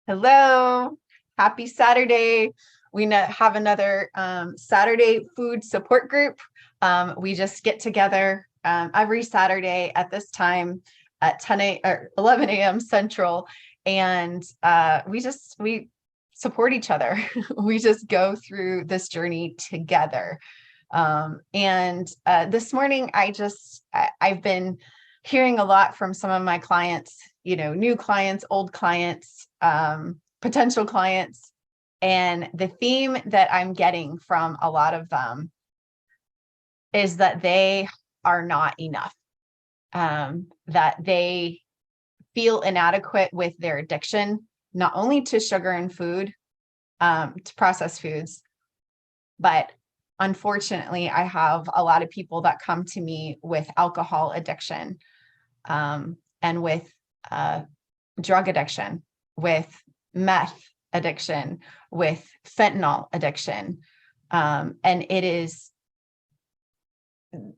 Hello, happy Saturday. Have another Saturday food support group. We just get together every Saturday at this time at 11 a.m. Central, and we support each other. We just go through this journey together. And this morning, I've been hearing a lot from some of my clients, new clients, old clients, potential clients. And the theme that I'm getting from a lot of them is that they are not enough, that they feel inadequate with their addiction, not only to sugar and food, to processed foods, but unfortunately, I have a lot of people that come to me with alcohol addiction, and with drug addiction, with meth addiction, with fentanyl addiction. And it is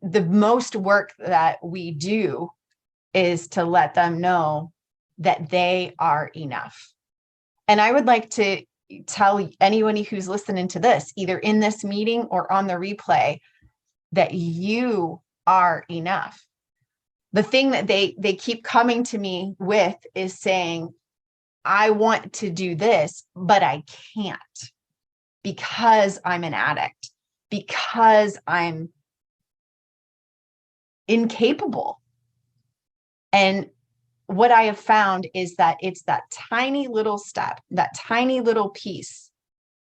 the most work that we do is to let them know that they are enough. And I would like to tell anyone who's listening to this, either in this meeting or on the replay, that you are enough. The thing that they keep coming to me with is saying, I want to do this, but I can't because I'm an addict, because I'm incapable. And what I have found is that it's that tiny little step, that tiny little piece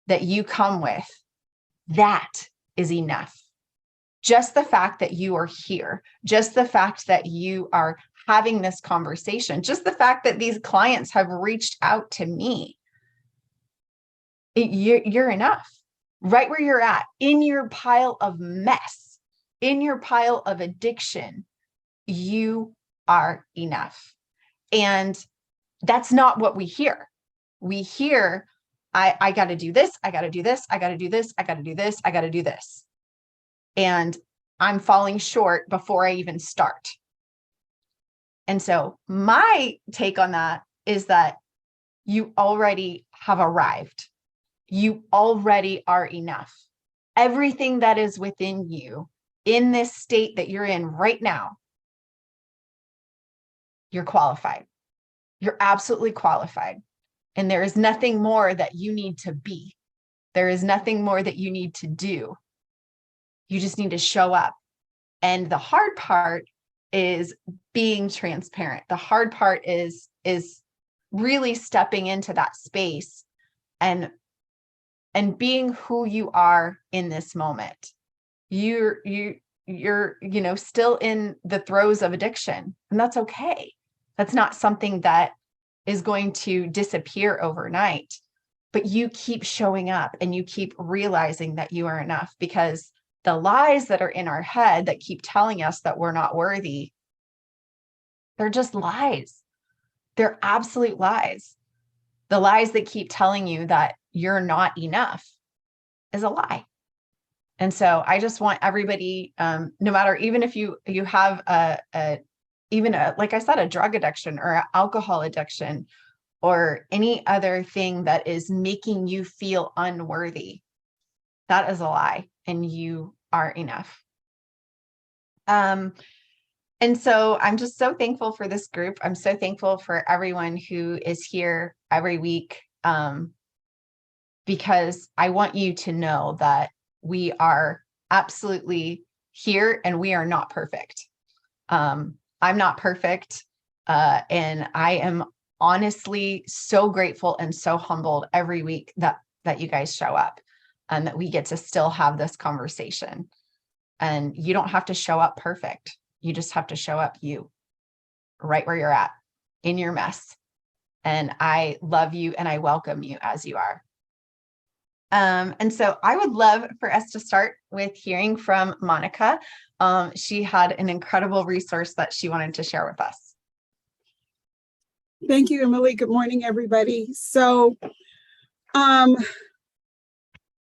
that you come with, that is enough. Just the fact that you are here, just the fact that you are having this conversation, just the fact that these clients have reached out to me, you're enough. Right where you're at, in your pile of mess, in your pile of addiction, you are enough. And that's not what we hear. We hear, I got to do this, I got to do this, I got to do this, I got to do this, I got to do this. And I'm falling short before I even start. And so my take on that is that you already have arrived. You already are enough. Everything that is within you in this state that you're in right now, you're qualified. You're absolutely qualified. And there is nothing more that you need to be. There is nothing more that you need to do. You just need to show up. And the hard part is being transparent. The hard part is really stepping into that space and being who you are in this moment. You're still in the throes of addiction, and that's okay. That's not something that is going to disappear overnight, but you keep showing up and you keep realizing that you are enough, because the lies that are in our head that keep telling us that we're not worthy, they're just lies. They're absolute lies. The lies that keep telling you that you're not enough is a lie. And so I just want everybody, no matter, even if you have like I said, a drug addiction or an alcohol addiction or any other thing that is making you feel unworthy, that is a lie, and you are enough. And so I'm just so thankful for this group. I'm so thankful for everyone who is here every week, because I want you to know that we are absolutely here and we are not perfect. I'm not perfect. And I am honestly so grateful and so humbled every week that you guys show up and that we get to still have this conversation. And you don't have to show up perfect. You just have to show up you, right where you're at, in your mess. And I love you and I welcome you as you are. And so I would love for us to start with hearing from Monica. She had an incredible resource that she wanted to share with us. Thank you, Emily. Good morning, everybody. So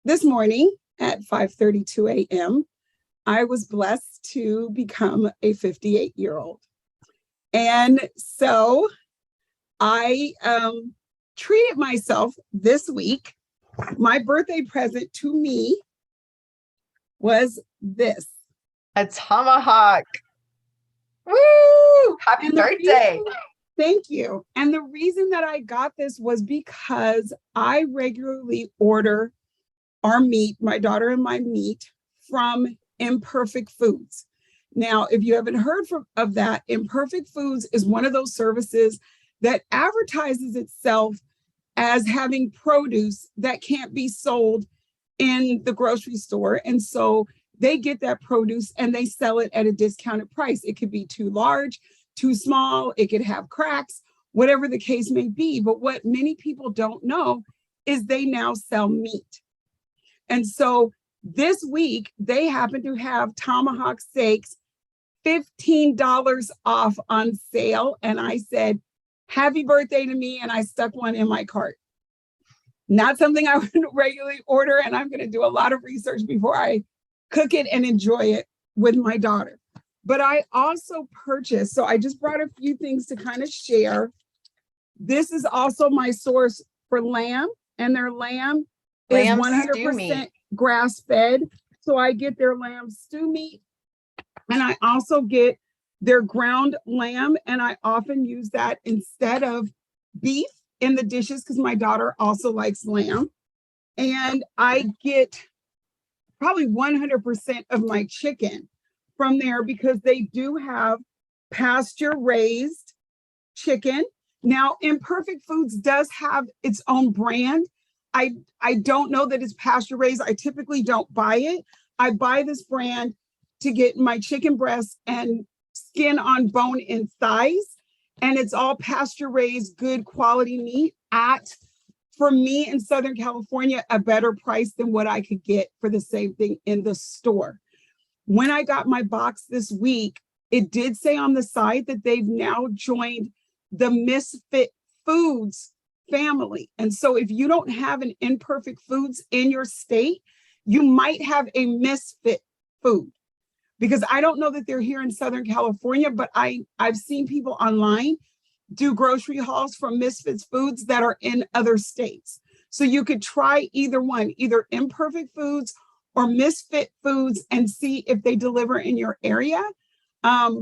this morning at 5:32 a.m., I was blessed to become a 58-year-old. And so I treated myself this week. My birthday present to me was this. A tomahawk. Woo! Happy And birthday. Thank you. And the reason that I got this was because I regularly order our meat, my daughter and my meat, from Imperfect Foods. Now, if you haven't heard of that, Imperfect Foods is one of those services that advertises itself as having produce that can't be sold in the grocery store. And so they get that produce and they sell it at a discounted price. It could be too large, too small, it could have cracks, whatever the case may be. But what many people don't know is they now sell meat. And so this week, they happen to have tomahawk steaks, $15 off on sale. And I said, happy birthday to me. And I stuck one in my cart. Not something I would regularly order. And I'm going to do a lot of research before I cook it and enjoy it with my daughter. But I also purchased, so I just brought a few things to kind of share. This is also my source for lamb, and their lamb is 100% grass fed. So I get their lamb stew meat, and I also get their ground lamb, and I often use that instead of beef in the dishes because my daughter also likes lamb. And I get probably 100% of my chicken from there because they do have pasture raised chicken. Now, Imperfect Foods does have its own brand. I don't know that it's pasture raised. I typically don't buy it. I buy this brand to get my chicken breast and skin on bone in thighs. And it's all pasture raised, good quality meat at, for me in Southern California, a better price than what I could get for the same thing in the store. When I got my box this week, it did say on the side that they've now joined the Misfit Foods family. And so if you don't have an Imperfect Foods in your state, you might have a Misfit food. Because I don't know that they're here in Southern California, but I've seen people online do grocery hauls from Misfits Foods that are in other states. So you could try either one, either Imperfect Foods or Misfit Foods, and see if they deliver in your area. To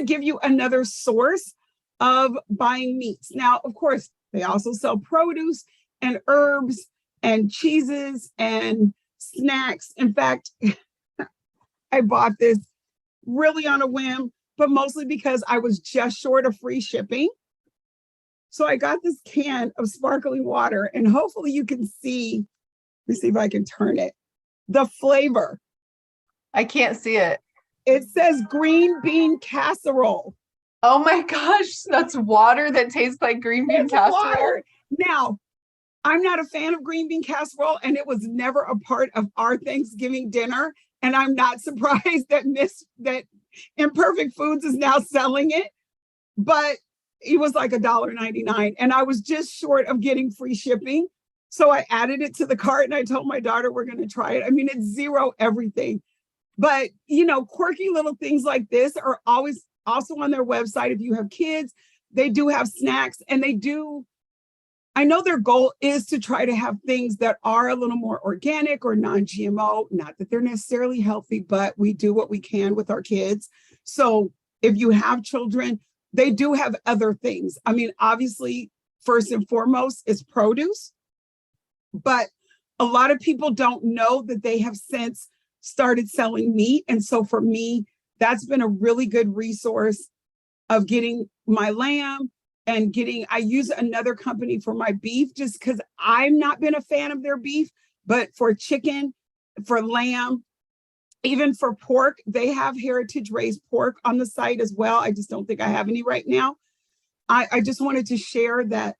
give you another source of buying meats. Now, of course, they also sell produce and herbs and cheeses and snacks. In fact, I bought this really on a whim, but mostly because I was just short of free shipping. So I got this can of sparkling water, and hopefully you can see, let me see if I can turn it, the flavor. I can't see it. It says green bean casserole. Oh my gosh, that's water that tastes like green bean casserole. Water. Now, I'm not a fan of green bean casserole, and it was never a part of our Thanksgiving dinner. And I'm not surprised that Imperfect Foods is now selling it, but it was like $1.99, and I was just short of getting free shipping. So I added it to the cart, and I told my daughter we're going to try it. I mean, it's zero everything, but quirky little things like this are always also on their website. If you have kids, they do have snacks, and I know their goal is to try to have things that are a little more organic or non-GMO, not that they're necessarily healthy, but we do what we can with our kids. So if you have children, they do have other things. I mean, obviously, first and foremost is produce, but a lot of people don't know that they have since started selling meat. And so for me, that's been a really good resource of getting my lamb, and I use another company for my beef just because I've not been a fan of their beef, but for chicken, for lamb, even for pork, they have heritage raised pork on the site as well. I just don't think I have any right now. I just wanted to share that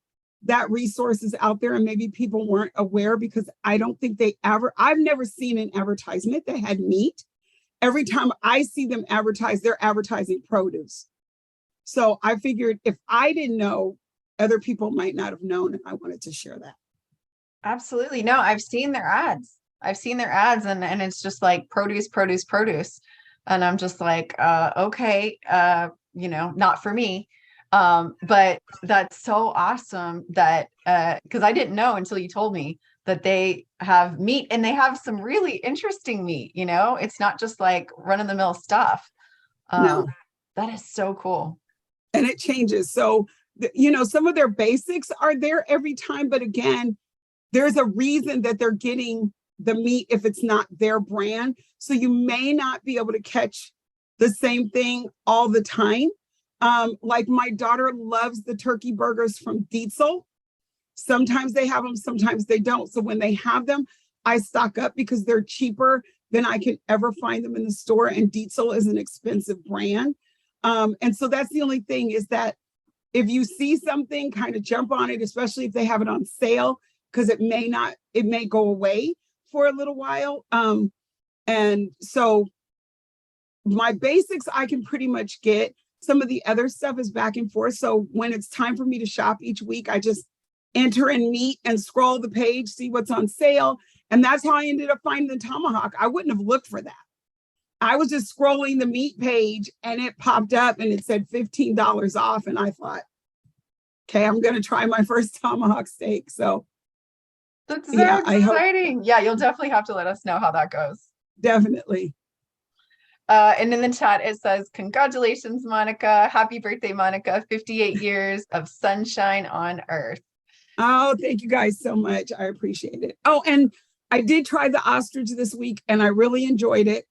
resource is out there, and maybe people weren't aware because I don't think I've never seen an advertisement that had meat. Every time I see them advertise, they're advertising produce. So I figured if I didn't know, other people might not have known, and I wanted to share that. Absolutely. No, I've seen their ads. And it's just like produce. And I'm just like, okay, not for me. But that's so awesome that, because I didn't know until you told me that they have meat, and they have some really interesting meat, it's not just like run of the mill stuff. No, That is so cool. and it changes. So, some of their basics are there every time, but again, there's a reason that they're getting the meat if it's not their brand. So you may not be able to catch the same thing all the time. Like my daughter loves the turkey burgers from Dietzel. Sometimes they have them, sometimes they don't. So when they have them, I stock up because they're cheaper than I can ever find them in the store. And Dietzel is an expensive brand. And so that's the only thing, is that if you see something, kind of jump on it, especially if they have it on sale, because it may go away for a little while. And so my basics I can pretty much get. Some of the other stuff is back and forth. So when it's time for me to shop each week, I just enter in meat and scroll the page, see what's on sale. And that's how I ended up finding the tomahawk. I wouldn't have looked for that. I was just scrolling the meat page and it popped up and it said $15 off. And I thought, okay, I'm going to try my first tomahawk steak. So That's so yeah, I hope. exciting. Yeah, you'll definitely have to let us know how that goes. Definitely. And in the chat, it says, congratulations, Monica. Happy birthday, Monica. 58 years of sunshine on earth. Oh, thank you guys so much. I appreciate it. Oh, and I did try the ostrich this week and I really enjoyed it.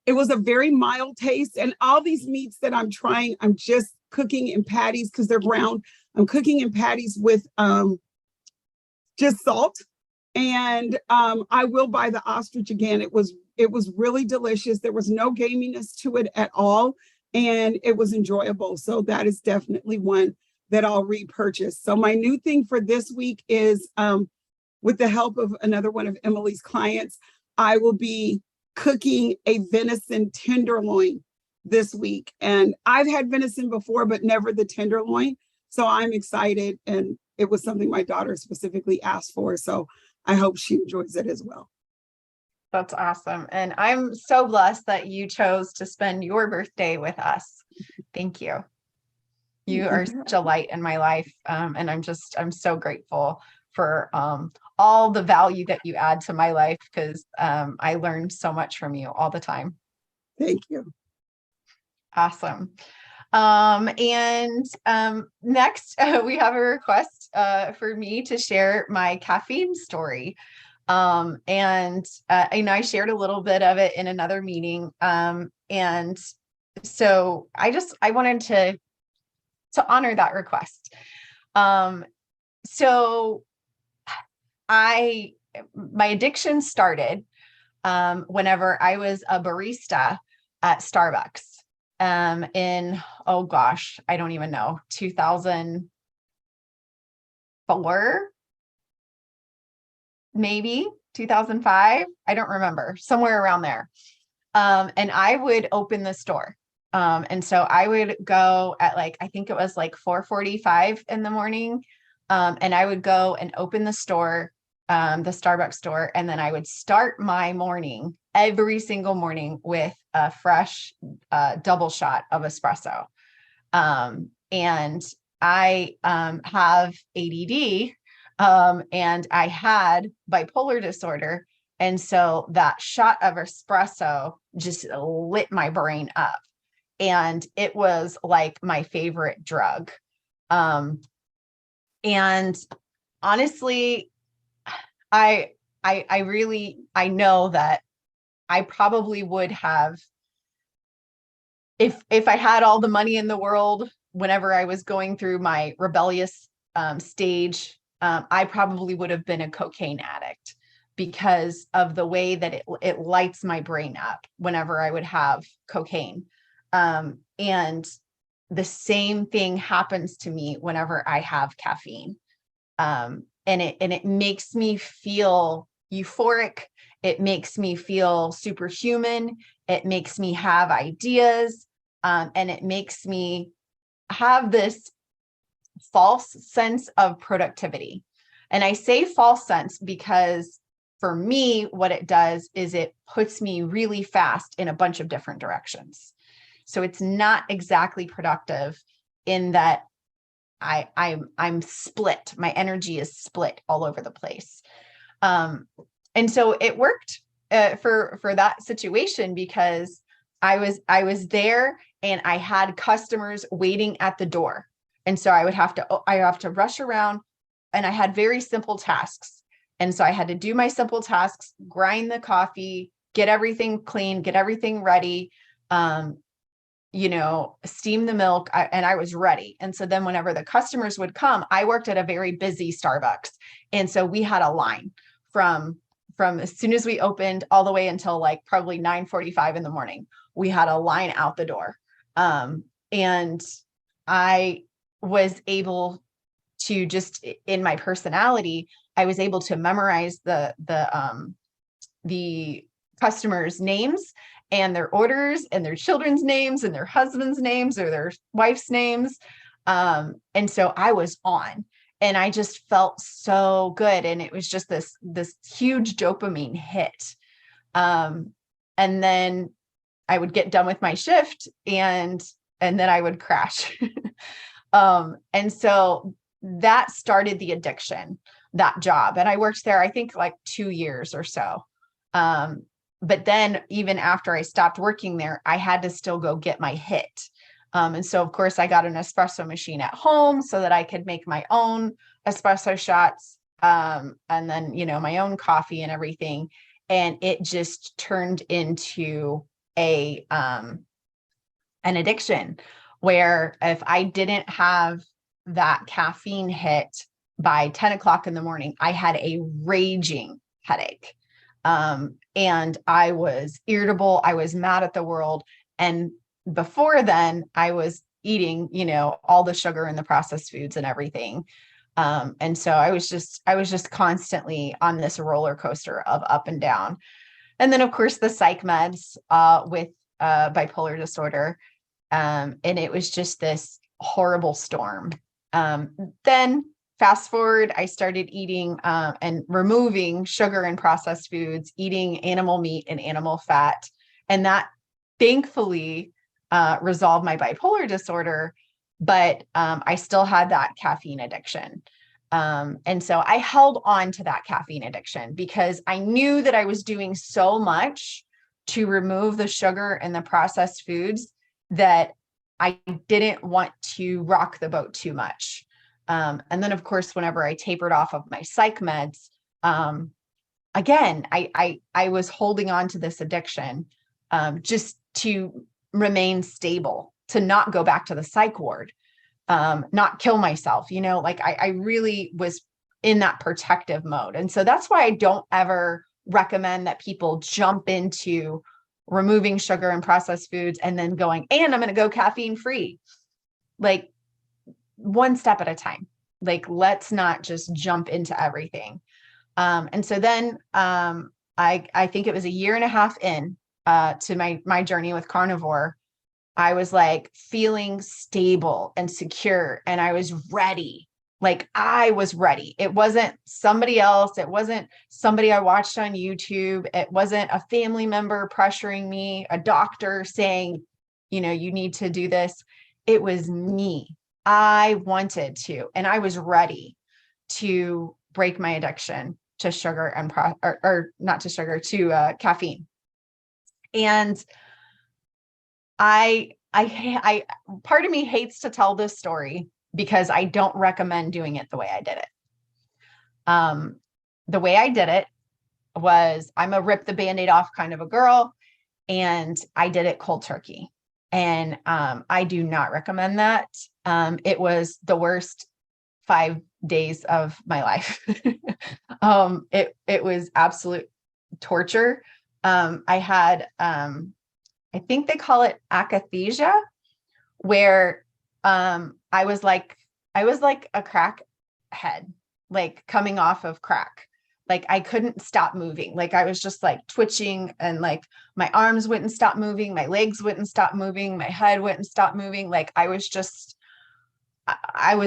It was a very mild taste. And all these meats that I'm trying, I'm just cooking in patties because they're brown. I'm cooking in patties with just salt. And I will buy the ostrich again. It was really delicious. There was no gaminess to it at all. And it was enjoyable. So that is definitely one that I'll repurchase. So my new thing for this week is, with the help of another one of Emily's clients, I will be cooking a venison tenderloin this week. And I've had venison before, but never the tenderloin. So I'm excited. And it was something my daughter specifically asked for. So I hope she enjoys it as well. That's awesome. And I'm so blessed that you chose to spend your birthday with us. Thank you. You are such a light in my life. And I'm so grateful for all the value that you add to my life, because I learned so much from you all the time. Thank you. Awesome. Next, we have a request for me to share my caffeine story. And I shared a little bit of it in another meeting. And so I wanted to honor that request. So my addiction started whenever I was a barista at Starbucks in, oh gosh, I don't even know, 2004, maybe 2005. I don't remember, somewhere around there. And I would open the store. And so I would go at I think it was 4:45 in the morning. And I would go and open the store, the Starbucks store. And then I would start my morning every single morning with a fresh double shot of espresso. And I have ADD, and I had bipolar disorder. And so that shot of espresso just lit my brain up. And it was like my favorite drug. And honestly, I know that I probably would have, if I had all the money in the world, whenever I was going through my rebellious stage, I probably would have been a cocaine addict, because of the way that it lights my brain up whenever I would have cocaine. And the same thing happens to me whenever I have caffeine. And it makes me feel euphoric. It makes me feel superhuman. It makes me have ideas. And it makes me have this false sense of productivity. And I say false sense because for me, what it does is it puts me really fast in a bunch of different directions. So it's not exactly productive. in that I'm split. My energy is split all over the place. And so it worked for that situation because I was there and I had customers waiting at the door. And so I have to rush around, and I had very simple tasks. And so I had to do my simple tasks, grind the coffee, get everything clean, get everything ready, steam the milk, and I was ready. And so then whenever the customers would come, I worked at a very busy Starbucks. And so we had a line from as soon as we opened all the way until like probably 9:45 in the morning. We had a line out the door. And I was able to, just in my personality, I was able to memorize the customers' names and their orders and their children's names and their husband's names or their wife's names. And so I was on, and I just felt so good. And it was just this huge dopamine hit. And then I would get done with my shift, and then I would crash. And so that started the addiction, that job. And I worked there, I think like 2 years or so. But then even after I stopped working there, I had to still go get my hit. And so of course I got an espresso machine at home so that I could make my own espresso shots. And then, my own coffee and everything. And it just turned into an addiction, where if I didn't have that caffeine hit by 10 o'clock in the morning, I had a raging headache. And I was irritable. I was mad at the world. And before then I was eating, all the sugar and the processed foods and everything. And so I was just constantly on this roller coaster of up and down. And then of course the psych meds, with bipolar disorder. And it was just this horrible storm. Then fast forward, I started eating and removing sugar and processed foods, eating animal meat and animal fat. And that thankfully resolved my bipolar disorder, but I still had that caffeine addiction. And so I held on to that caffeine addiction because I knew that I was doing so much to remove the sugar and the processed foods that I didn't want to rock the boat too much. And then of course, whenever I tapered off of my psych meds, again, I was holding on to this addiction, just to remain stable, to not go back to the psych ward, not kill myself, like I really was in that protective mode. And so that's why I don't ever recommend that people jump into removing sugar and processed foods and then going, and I'm going to go caffeine free. Like, one step at a time. Like, let's not just jump into everything. And so then I think it was a year and a half in to my journey with carnivore. I was like feeling stable and secure, and I was ready. Like, I was ready. It wasn't somebody else. It wasn't somebody I watched on YouTube. It wasn't a family member pressuring me, a doctor saying, you need to do this. It was me. I wanted to, and I was ready to break my addiction to sugar and or not to sugar, to caffeine. And I part of me hates to tell this story because I don't recommend doing it the way I did it. The way I did it was, I'm a rip the Band-Aid off kind of a girl, and I did it cold turkey. And I do not recommend that. It was the worst 5 days of my life. It was absolute torture. I had, I think they call it akathisia, where I was like a crack head, like coming off of crack. Like, I couldn't stop moving. Like, I was just like twitching, and like my arms wouldn't stop moving. My legs wouldn't stop moving. My head wouldn't stop moving. Like, I was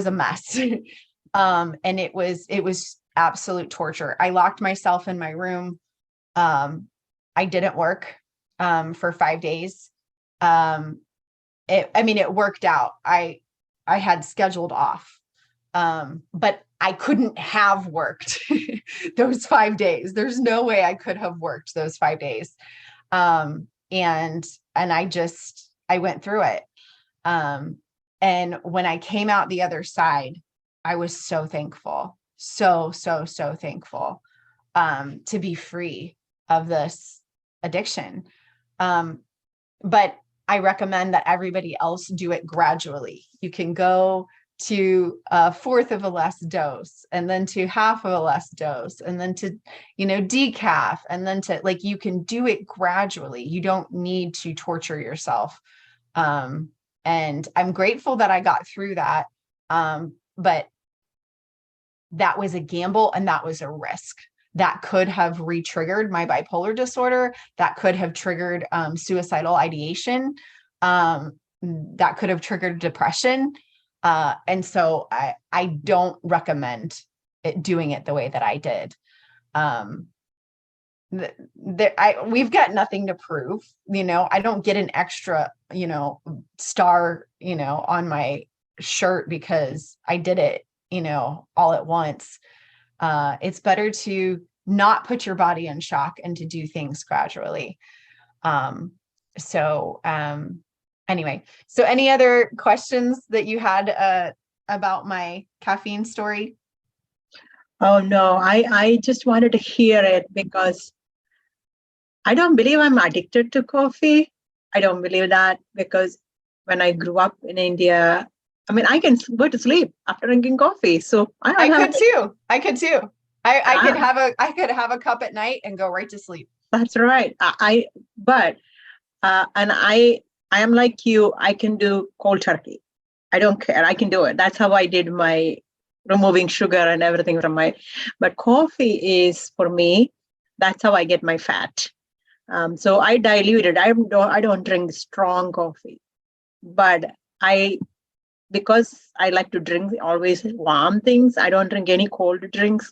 a mess. And it was absolute torture. I locked myself in my room. I didn't work for 5 days. It worked out. I had scheduled off. But I couldn't have worked those 5 days. There's no way I could have worked those 5 days. And I went through it. And when I came out the other side, I was so thankful, so thankful, to be free of this addiction. But I recommend that everybody else do it gradually. You can go to a fourth of a less dose, and then to half of a less dose, and then to, decaf, and then to, like, you can do it gradually. You don't need to torture yourself. And I'm grateful that I got through that. But that was a gamble, and that was a risk. That could have re-triggered my bipolar disorder. That could have triggered suicidal ideation. That could have triggered depression. And so I don't recommend doing it the way that I did. We've got nothing to prove, I don't get an extra, star, on my shirt because I did it, all at once. It's better to not put your body in shock and to do things gradually. Anyway, so any other questions that you had about my caffeine story? Oh, no, I just wanted to hear it because I don't believe I'm addicted to coffee. I don't believe that because when I grew up in India, I can go to sleep after drinking coffee. So I could too. I could have a cup at night and go right to sleep. That's right. I am like you. I can do cold turkey. I don't care. I can do it. That's how I did my removing sugar and everything from but coffee is for me, that's how I get my fat. So I dilute it. I don't drink strong coffee, but because I like to drink always warm things, I don't drink any cold drinks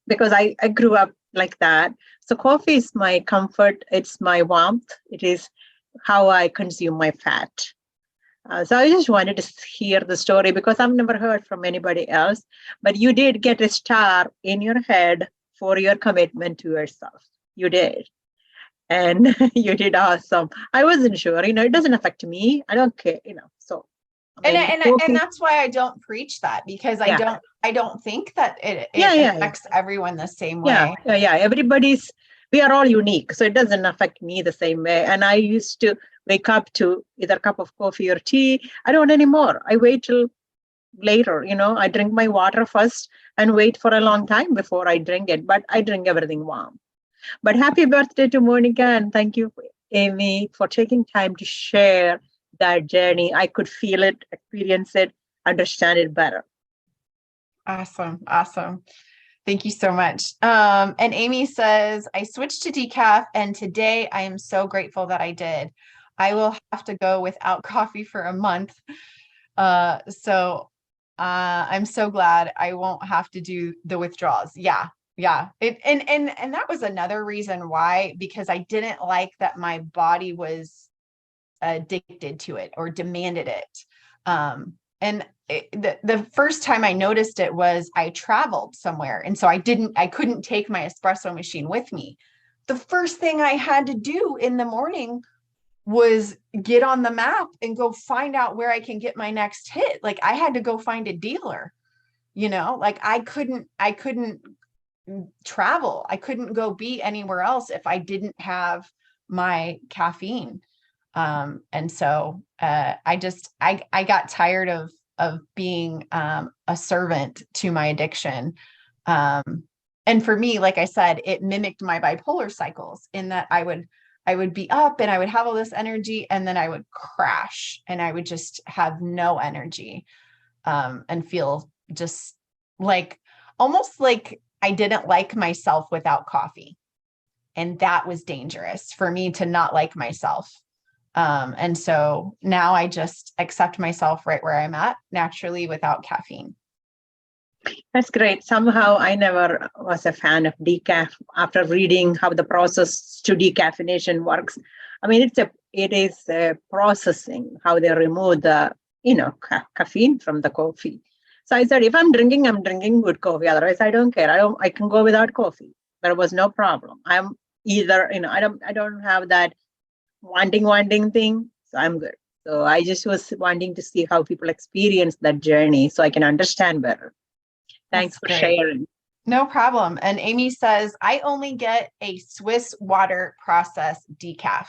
because I grew up like that. So coffee is my comfort. It's my warmth. It is how I consume my fat. So I just wanted to hear the story because I've never heard from anybody else, but you did get a star in your head for your commitment to yourself. You did. And you did awesome. I wasn't sure, it doesn't affect me. I don't care, so. And that's why I don't preach that, because I don't think that it affects everyone the same way. We are all unique. So it doesn't affect me the same way. And I used to wake up to either a cup of coffee or tea. I don't anymore. I wait till later, I drink my water first and wait for a long time before I drink it. But I drink everything warm. But happy birthday to Monica. And thank you, Amy, for taking time to share that journey. I could feel it, experience it, understand it better. Awesome. Thank you so much. And Amy says, I switched to decaf, and today I am so grateful that I did. I will have to go without coffee for a month. So I'm so glad I won't have to do the withdrawals. Yeah. And that was another reason why, because I didn't like that my body was addicted to it or demanded it. And the first time I noticed it was I traveled somewhere. And so I couldn't take my espresso machine with me. The first thing I had to do in the morning was get on the map and go find out where I can get my next hit. Like I had to go find a dealer, like I couldn't travel. I couldn't go be anywhere else if I didn't have my caffeine. And so I got tired of being a servant to my addiction. And for me, like I said, it mimicked my bipolar cycles in that I would be up and I would have all this energy, and then I would crash and I would just have no energy, and feel just like almost like I didn't like myself without coffee. And that was dangerous for me to not like myself. And so now I just accept myself right where I'm at naturally without caffeine. That's great. Somehow I never was a fan of decaf after reading how the process to decaffeination works. I mean, it is a processing, how they remove the caffeine from the coffee. So I said, if I'm drinking good coffee. Otherwise, I don't care. I can go without coffee. There was no problem. I'm either, I don't have that wanting thing. So I'm good. So I just was wanting to see how people experience that journey so I can understand better. Thanks for sharing. No problem. And Amy says, I only get a Swiss water process decaf.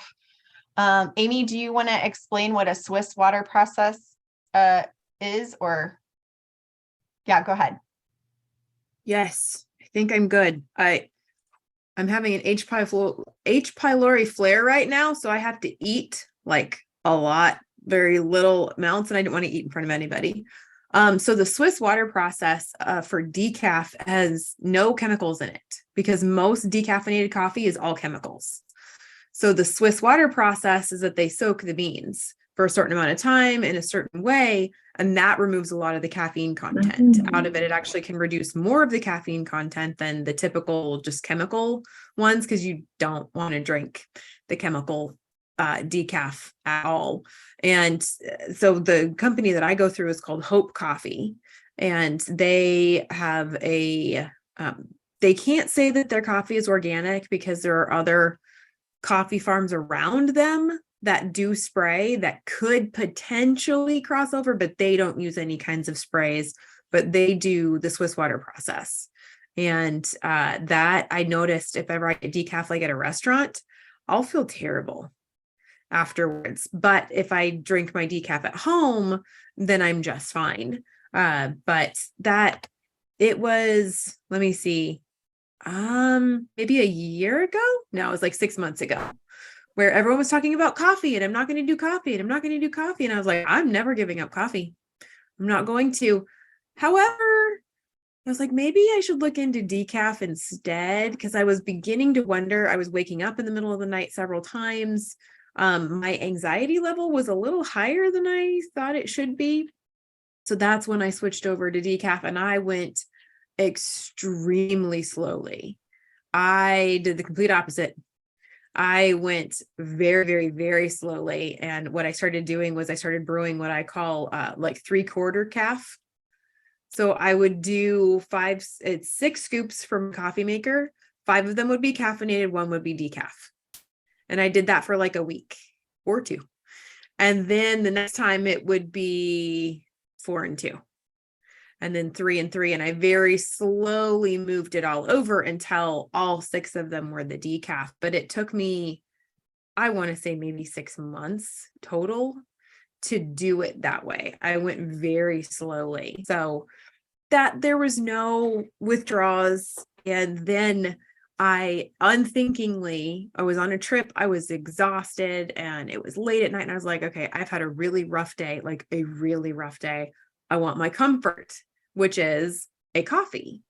Amy, do you want to explain what a Swiss water process is, or? Yeah, go ahead. Yes, I think I'm good. I'm having an H. pylori flare right now, so I have to eat like a lot, very little amounts, and I didn't want to eat in front of anybody. So the Swiss water process for decaf has no chemicals in it, because most decaffeinated coffee is all chemicals. So the Swiss water process is that they soak the beans for a certain amount of time in a certain way, and that removes a lot of the caffeine content out of it. It actually can reduce more of the caffeine content than the typical just chemical ones, because you don't want to drink the chemical decaf at all. And so the company that I go through is called Hope Coffee, and they have they can't say that their coffee is organic because there are other coffee farms around them that do spray that could potentially cross over, but they don't use any kinds of sprays, but they do the Swiss water process. And that I noticed, if ever I get decaf like at a restaurant, I'll feel terrible afterwards. But if I drink my decaf at home, then I'm just fine. But that it was, let me see, maybe a year ago. No, it was like 6 months ago, where everyone was talking about coffee, and I'm not going to do coffee, and I'm not going to do coffee. And I was like, I'm never giving up coffee. I'm not going to. However, I was like, maybe I should look into decaf instead, because I was beginning to wonder. I was waking up in the middle of the night several times. My anxiety level was a little higher than I thought it should be. So that's when I switched over to decaf, and I went extremely slowly. I did the complete opposite. I went very, very, very slowly. And what I started doing was I started brewing what I call like 3/4 calf. So I would do 6 scoops from a coffee maker. 5 of them would be caffeinated, 1 would be decaf. And I did that for like a week or 2. And then the next time it would be 4 and 2. And then 3 and 3. And I very slowly moved it all over until all 6 of them were the decaf. But it took me, I want to say maybe 6 months total to do it that way. I went very slowly. So that there was no withdrawals. And then I unthinkingly, I was on a trip, I was exhausted, and it was late at night. And I was like, okay, I've had a really rough day, like a really rough day. I want my comfort, which is a coffee.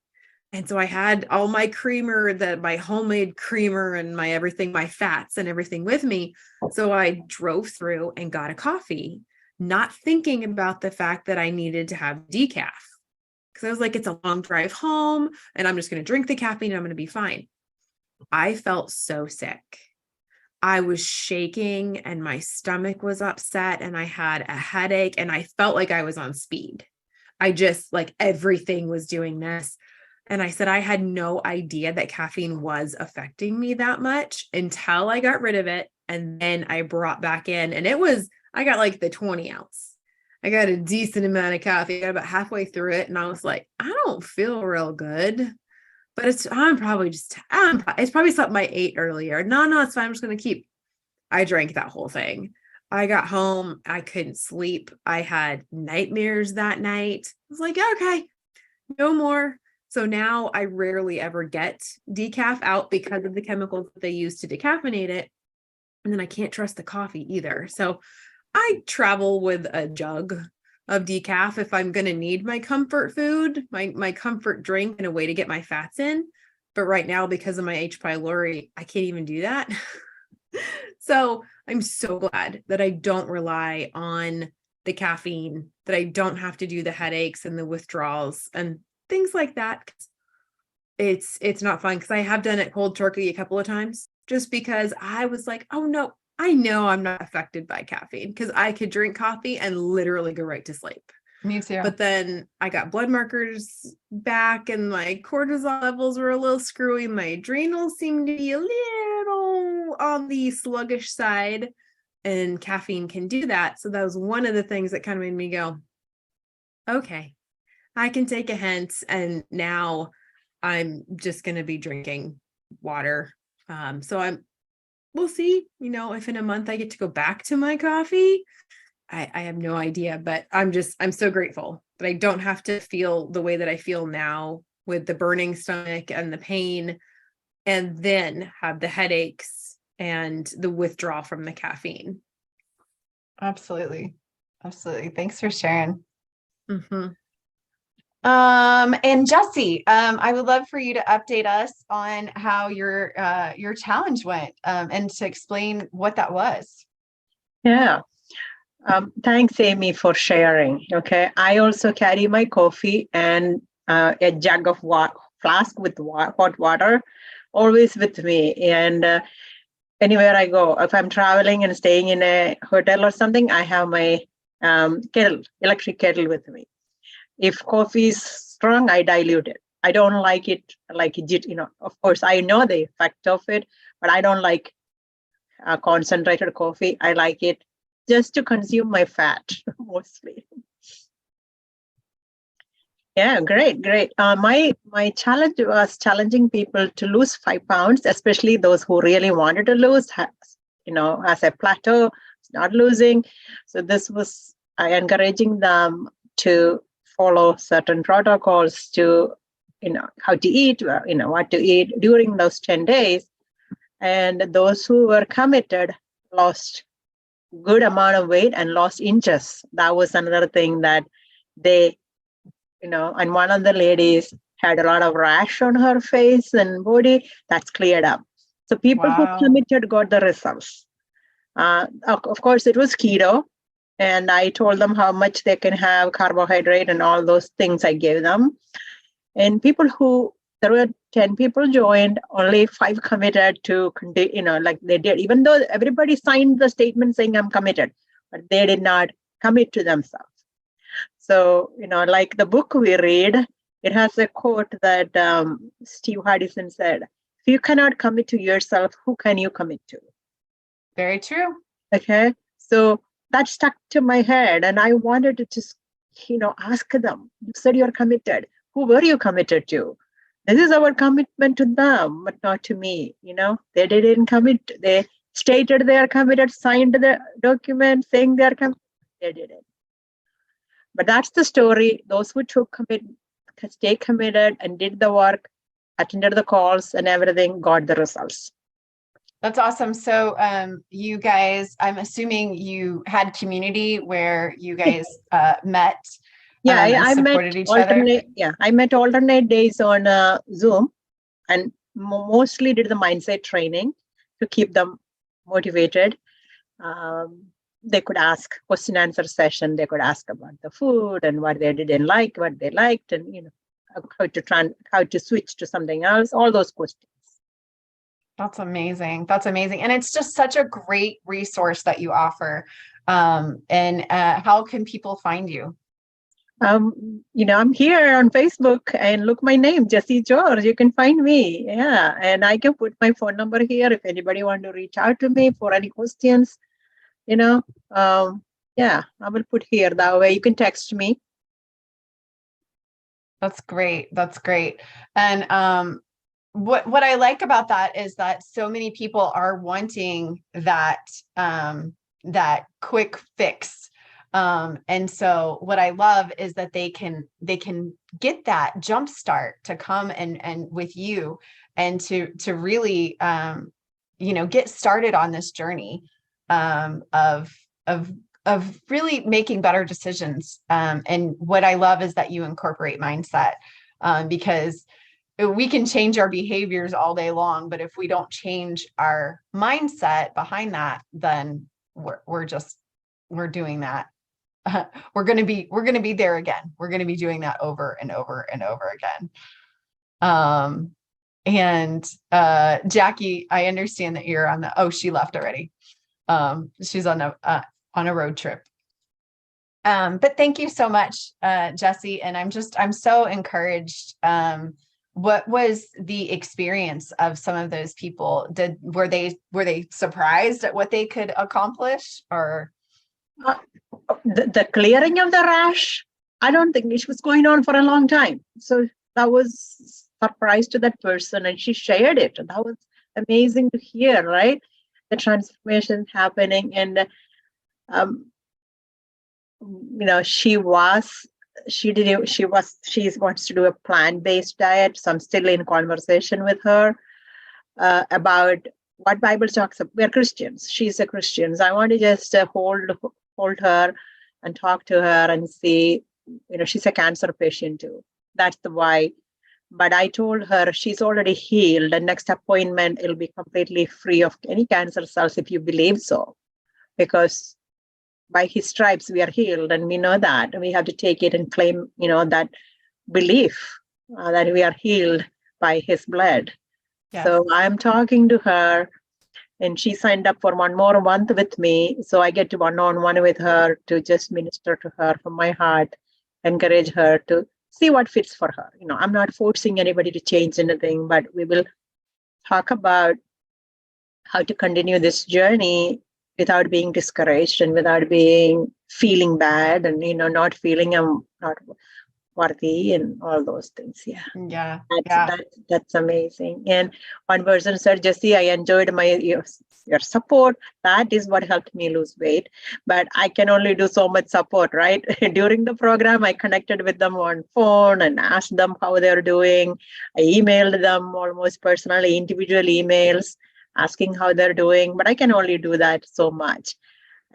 And so I had all my creamer, my homemade creamer and my everything, my fats and everything with me. So I drove through and got a coffee, not thinking about the fact that I needed to have decaf. Because I was like, it's a long drive home and I'm just going to drink the caffeine and I'm going to be fine. I felt so sick. I was shaking and my stomach was upset and I had a headache and I felt like I was on speed. I just like everything was doing this. And I said, I had no idea that caffeine was affecting me that much until I got rid of it. And then I brought back in, and I got like the 20 ounce. I got a decent amount of coffee. I got about halfway through it. And I was like, I don't feel real good, but it's probably something I ate earlier. No, it's fine. I'm just going to keep. I drank that whole thing. I got home. I couldn't sleep. I had nightmares that night. I was like, okay, no more. So now I rarely ever get decaf out because of the chemicals that they use to decaffeinate it. And then I can't trust the coffee either. So I travel with a jug of decaf if I'm going to need my comfort food, my comfort drink, and a way to get my fats in. But right now, because of my H. pylori, I can't even do that. So I'm so glad that I don't rely on the caffeine, that I don't have to do the headaches and the withdrawals and things like that. It's not fun, because I have done it cold turkey a couple of times just because I was like, oh no, I know I'm not affected by caffeine because I could drink coffee and literally go right to sleep. Me too. But then I got blood markers back and my cortisol levels were a little screwy. My adrenals seemed to be a little on the sluggish side, and caffeine can do that. So that was one of the things that kind of made me go, okay, I can take a hint. And now I'm just going to be drinking water. We'll see, if in a month I get to go back to my coffee. I have no idea, but I'm so grateful that I don't have to feel the way that I feel now with the burning stomach and the pain, and then have the headaches and the withdrawal from the caffeine. Absolutely. Absolutely. Thanks for sharing. Mm-hmm. And Jessy, I would love for you to update us on how your challenge went, and to explain what that was. Yeah. Thanks, Amy, for sharing. Okay. I also carry my coffee and a jug of flask with hot water always with me. And anywhere I go, if I'm traveling and staying in a hotel or something, I have my electric kettle with me. If coffee is strong, I dilute it. I don't like it of course, I know the effect of it, but I don't like concentrated coffee. I like it just to consume my fat mostly. Yeah, great. My challenge was challenging people to lose 5 pounds, especially those who really wanted to lose, as a plateau, not losing. So this was encouraging them to follow certain protocols to, how to eat, what to eat during those 10 days. And those who were committed lost good amount of weight and lost inches. That was another thing that they, and one of the ladies had a lot of rash on her face and body. That's cleared up. So people Wow. who committed got the results. Of course, it was keto. And I told them how much they can have carbohydrate and all those things I gave them. And there were 10 people joined, only 5 committed to, like they did, even though everybody signed the statement saying I'm committed, but they did not commit to themselves. So, like the book we read, it has a quote that Steve Hardison said, if you cannot commit to yourself, who can you commit to? Very true. Okay. So that stuck to my head, and I wanted to just, ask them, you said you're committed. Who were you committed to? This is our commitment to them, but not to me. They didn't commit. They stated they are committed, signed the document saying they are committed. They didn't. But that's the story. Those who stay committed and did the work, attended the calls and everything, got the results. That's awesome. So, you guys, I'm assuming you had community where you guys met. Yeah, and I met supported each other. Yeah, I met alternate days on Zoom, and mostly did the mindset training to keep them motivated. They could ask question answer session. They could ask about the food and what they didn't like, what they liked, and how to switch to something else. All those questions. That's amazing. That's amazing. And it's just such a great resource that you offer. And how can people find you? I'm here on Facebook, and look my name, Jessy George. You can find me. Yeah. And I can put my phone number here if anybody want to reach out to me for any questions. Yeah, I will put here. That way you can text me. That's great. That's great. And what I like about that is that so many people are wanting that that quick fix. And so what I love is that they can get that jump start to come and with you, and to really get started on this journey of really making better decisions. And what I love is that you incorporate mindset, because we can change our behaviors all day long, but if we don't change our mindset behind that, then we're doing that. We're going to be there again. We're going to be doing that over and over and over again. And Jackie, I understand that you're on she left already. She's on a road trip. But thank you so much, Jessy. And I'm so encouraged. What was the experience of some of those people? Were they surprised at what they could accomplish, or? The clearing of the rash, I don't think it was going on for a long time. So that was surprise to that person, and she shared it. And that was amazing to hear, right? The transformation happening. And she wants to do a plant-based diet. So I'm still in conversation with her about what Bible talks about. We're Christians. She's a Christian. So I want to just hold her and talk to her and see, she's a cancer patient too. That's the why. But I told her she's already healed. The next appointment, it'll be completely free of any cancer cells if you believe so. Because by his stripes, we are healed. And we know that. We have to take it and claim, that belief that we are healed by his blood. Yes. So I'm talking to her, and she signed up for one more month with me. So I get to one-on-one with her to just minister to her from my heart, encourage her to see what fits for her. I'm not forcing anybody to change anything, but we will talk about how to continue this journey without being discouraged and without feeling bad and, not feeling I'm not worthy and all those things. Yeah. That's amazing. And one person said, Jessy, I enjoyed your support. That is what helped me lose weight. But I can only do so much support, right? During the program, I connected with them on phone and asked them how they're doing. I emailed them almost personally, individual emails, asking how they're doing. But I can only do that so much.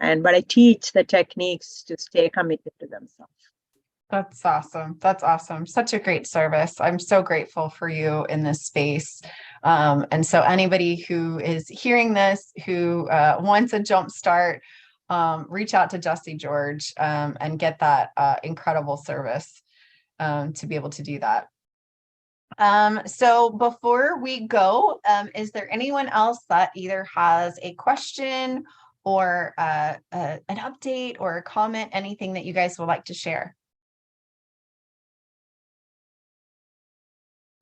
But I teach the techniques to stay committed to themselves. That's awesome. That's awesome. Such a great service. I'm so grateful for you in this space. And so anybody who is hearing this, who wants a jump start, reach out to Jessy George and get that incredible service to be able to do that. So before we go, is there anyone else that either has a question or an update or a comment, anything that you guys would like to share?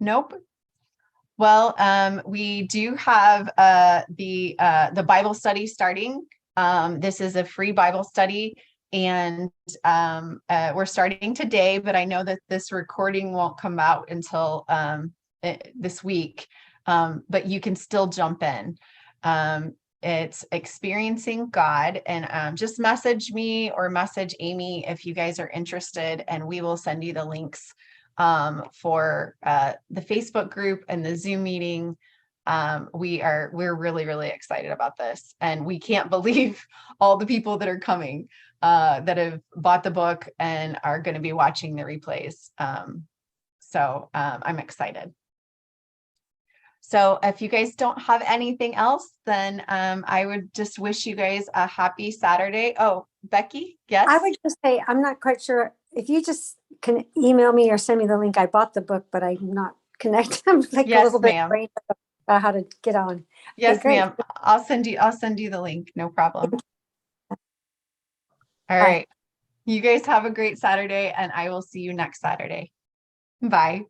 Nope. Well, we do have the Bible study starting. This is a free Bible study, and we're starting today, but I know that this recording won't come out until this week, but you can still jump in. It's Experiencing God, and just message me or message Amy if you guys are interested, and we will send you the links for the Facebook group and the Zoom meeting. We're really, really excited about this, and we can't believe all the people that are coming that have bought the book and are going to be watching the replays. So I'm excited. So if you guys don't have anything else, then I would just wish you guys a happy Saturday. Oh, Becky, yes? I would just say, I'm not quite sure if you just can email me or send me the link. I bought the book, but I'm not connected. I'm like yes, a little bit ma'am. brain about how to get on. Yes, okay, ma'am. I'll send you the link. No problem. All Bye. right. You guys have a great Saturday, and I will see you next Saturday. Bye.